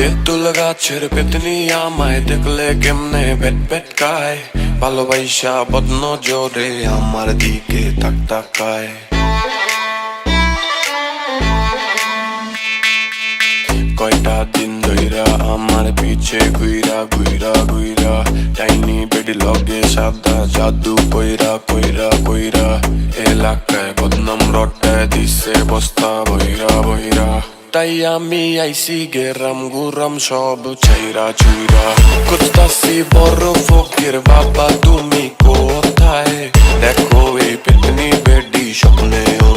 তেঁতুল গাছের পেতনি আমায় দেখলে কেমনে ভেট ভেট কায়, ভালোবাসা বদনজরে আমার দিকে তাক তাকায়। কয়টা দিন ধইরা আমার পিছে ঘুইরা ঘুইরা ঘুইরা, টাইনি বেডি লগে সাদা জাদু কইরা কইরা কইরা, এলাকায় বদনাম রটায় দিছে বস্তা বইরা বইরা। তাই আমি আইসি গেরাম গুরাম সব ছাইরা চুইরা, খুঁজতাছি বড় ফকির বাবা তুমি কোথায়, দেখো এই পেতনি বেডি স্বপ্নেও